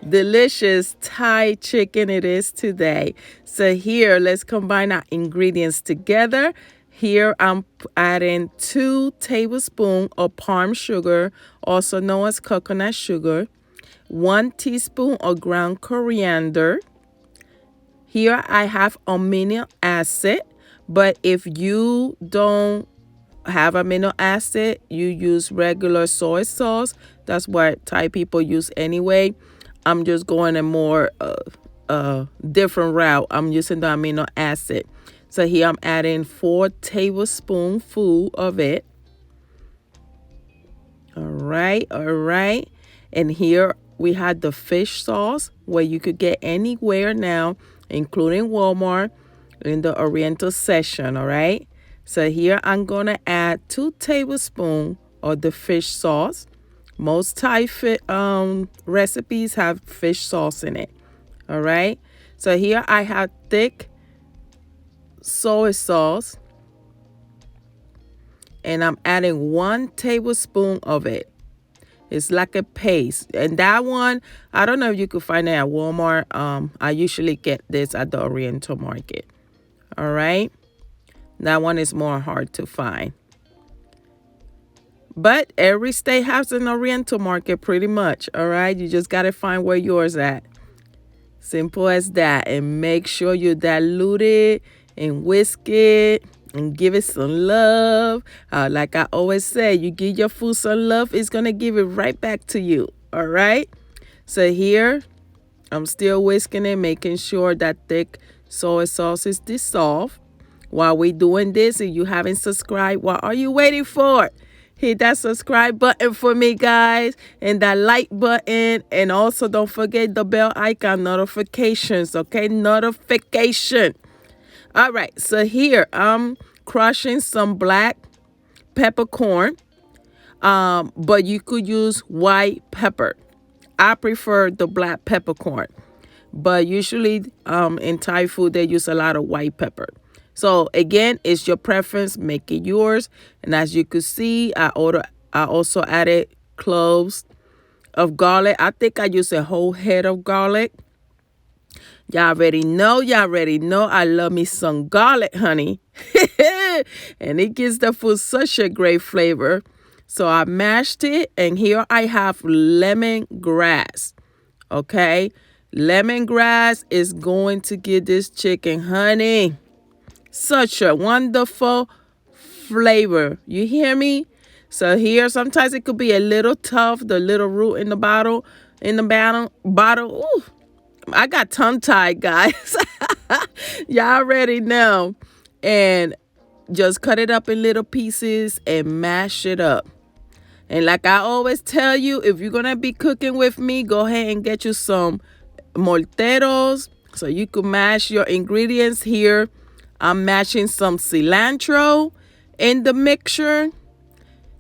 delicious Thai chicken it is today. So here, let's combine our ingredients together. Here I'm adding 2 tablespoons of palm sugar, also known as coconut sugar, 1 teaspoon of ground coriander. Here I have amino acid, but if you don't have amino acid, you use regular soy sauce. That's what Thai people use anyway. I'm just going a more different route. I'm using the amino acid. So here I'm adding 4 tablespoonfuls of it. All right, all right. And here we had the fish sauce, where you could get anywhere now, including Walmart, in the Oriental section. All right. So here I'm going to add 2 tablespoons of the fish sauce. Most Thai recipes have fish sauce in it. All right. So here I have thick soy sauce, and I'm adding 1 tablespoon of it. It's like a paste. And that one, I don't know if you could find it at Walmart. I usually get this at the Oriental market. All right. That one is more hard to find. But every state has an Oriental market pretty much. All right. You just got to find where yours at. Simple as that. And make sure you dilute it and whisk it and give it some love. Like I always say, you give your food some love, it's going to give it right back to you. All right. So here, I'm still whisking it, making sure that thick soy sauce is dissolved. While we're doing this, and you haven't subscribed, what are you waiting for? Hit that subscribe button for me, guys, and that like button. And also don't forget the bell icon notifications, okay? Notification. All right, so here I'm crushing some black peppercorn, but you could use white pepper. I prefer the black peppercorn, but usually in Thai food they use a lot of white pepper. So again, it's your preference, make it yours. And as you could see, I also added cloves of garlic. I think I used a whole head of garlic. Y'all already know, I love me some garlic, honey. And it gives the food such a great flavor. So I mashed it, and here I have lemongrass. Okay? Lemongrass is going to give this chicken, honey, such a wonderful flavor. You hear me? So here, sometimes it could be a little tough, the little root in the bottle, Ooh, I got tongue-tied, guys. Y'all already know. And just cut it up in little pieces and mash it up. And like I always tell you, if you're going to be cooking with me, go ahead and get you some morteros so you can mash your ingredients here. I'm mashing some cilantro in the mixture.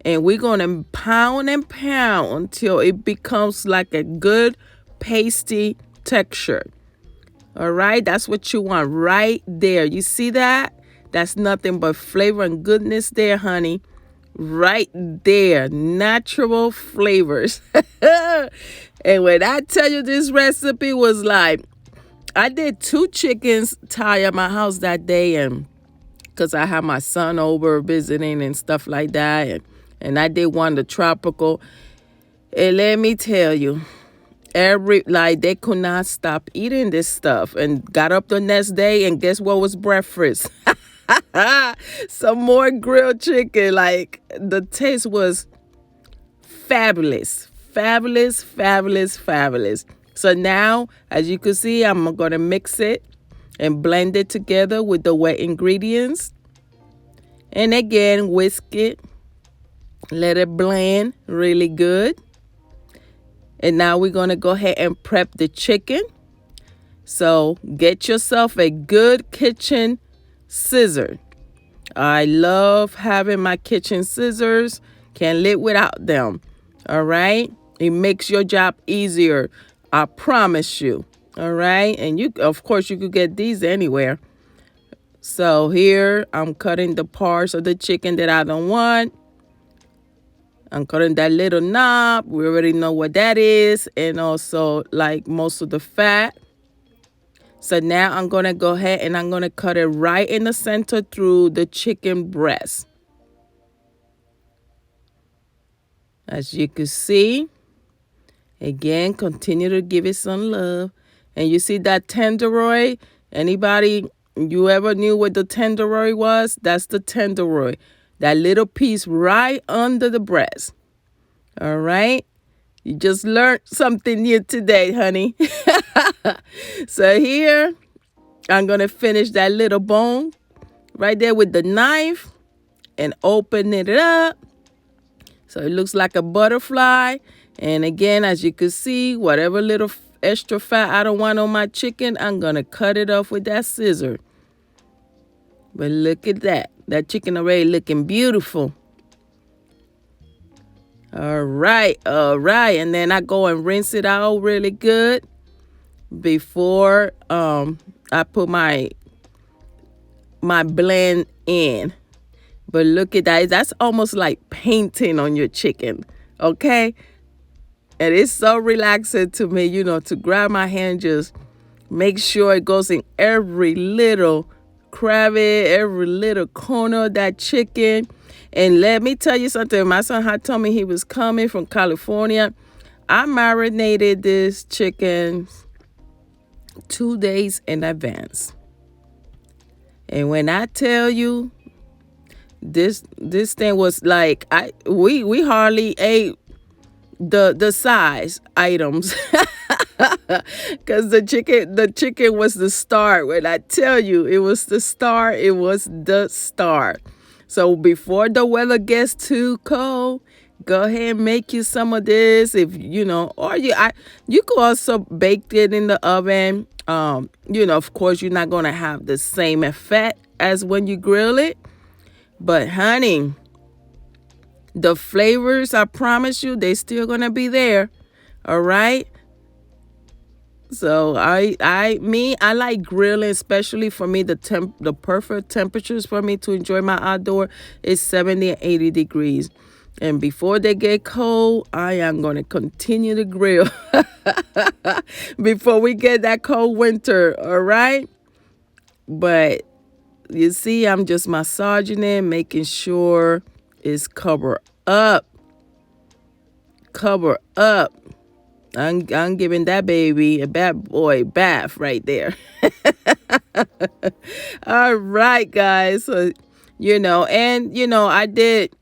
And we're going to pound and pound until it becomes like a good pasty texture. All right, that's what you want right there. You see that? That's nothing but flavor and goodness there, honey. Right there. Natural flavors. And when I tell you this recipe was like, I did 2 chickens Thai at my house that day, and because I had my son over visiting and stuff like that, and I did one the tropical. And let me tell you, they could not stop eating this stuff, and got up the next day, and guess what was breakfast? Some more grilled chicken. Like, the taste was fabulous. Fabulous, fabulous, fabulous. So now, as you can see, I'm going to mix it and blend it together with the wet ingredients. And again, whisk it. Let it blend really good. And now we're going to go ahead and prep the chicken. So get yourself a good kitchen scissor. I love having my kitchen scissors. Can't live without them. All right. It makes your job easier. I promise you. All right. And of course, you could get these anywhere. So here I'm cutting the parts of the chicken that I don't want. I'm cutting that little knob. We already know what that is. And also like most of the fat. So now I'm going to go ahead and I'm going to cut it right in the center through the chicken breast. As you can see, again, continue to give it some love. And you see that tenderloin? Anybody, you ever knew what the tenderloin was? That's the tenderloin. That little piece right under the breast. All right? You just learned something new today, honey. So here, I'm going to finish that little bone right there with the knife and open it up. So it looks like a butterfly. And again, as you can see, whatever little extra fat I don't want on my chicken, I'm going to cut it off with that scissor. But look at that. That chicken already looking beautiful. All right. And then I go and rinse it out really good before I put my blend in. But look at that. That's almost like painting on your chicken. Okay? And it's so relaxing to me, to grab my hand, just make sure it goes in every little crevice, every little corner of that chicken. And let me tell you something. My son had told me he was coming from California. I marinated this chicken 2 days in advance. And when I tell you, this thing was like, we hardly ate the size items because the chicken was the star. When I tell you it was the star, it was the star. So before the weather gets too cold, go ahead and make you some of this. If or you could also bake it in the oven. Of course you're not gonna have the same effect as when you grill it, but honey, the flavors, I promise you, they still gonna be there. All right. So I like grilling, especially for me, the perfect temperatures for me to enjoy my outdoor is 70 and 80 degrees. And before they get cold, I am gonna continue to grill before we get that cold winter. All right. But you see, I'm just massaging it, making sure it's covered up. Cover up. I'm giving that baby a bad boy bath right there. All right, guys. So, I did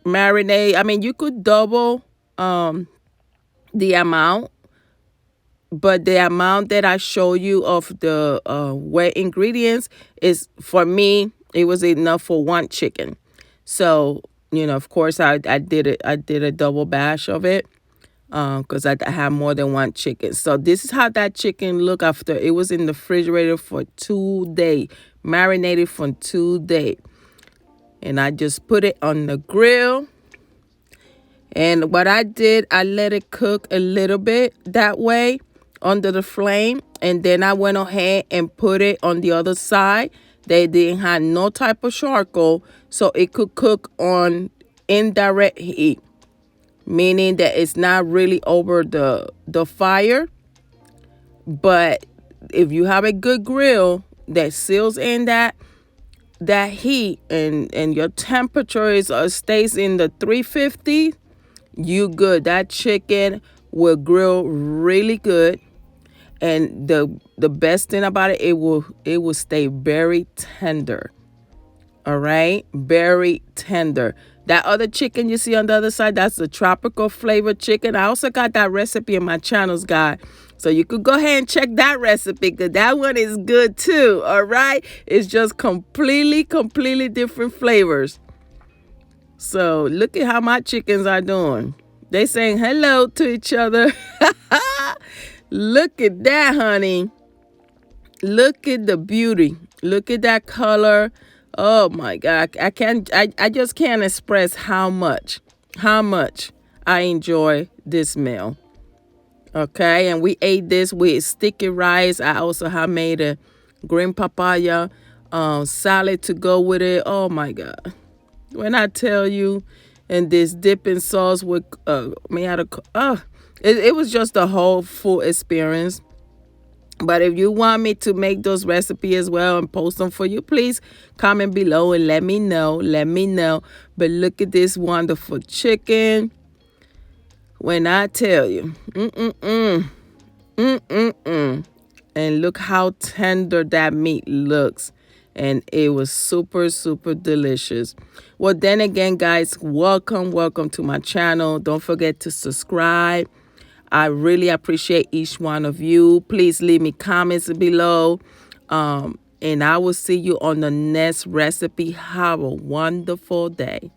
marinate. I mean, you could double the amount, but the amount that I show you of the wet ingredients is, for me, it was enough for one chicken. So, of course, I did it. I did a double batch of it because I have more than one chicken. So this is how that chicken looked after it was in the refrigerator for 2 days, marinated for 2 days. And I just put it on the grill. And what I did, I let it cook a little bit that way under the flame. And then I went ahead and put it on the other side. They didn't have no type of charcoal, so it could cook on indirect heat, meaning that it's not really over the fire. But if you have a good grill that seals in that heat and your temperature stays in the 350, you good. That chicken will grill really good. And the best thing about it, it will stay very tender. All right, very tender. That other chicken you see on the other side, that's the tropical flavored chicken. I also got that recipe in my channels guide, so you could go ahead and check that recipe because that one is good too. All right, it's just completely different flavors. So look at how my chickens are doing. They saying hello to each other. Look at that, honey. Look at the beauty. Look at that color. Oh my God. I just can't express how much I enjoy this meal. Okay. And we ate this with sticky rice. I also have made a green papaya salad to go with it. Oh my God. When I tell you, and this dipping sauce with made out of it was just a whole full experience. But if you want me to make those recipes as well and post them for you, please comment below and let me know. Let me know. But look at this wonderful chicken. When I tell you, and look how tender that meat looks. And it was super, super delicious. Well, then again, guys, welcome to my channel. Don't forget to subscribe. I really appreciate each one of you. Please leave me comments below. And I will see you on the next recipe. Have a wonderful day.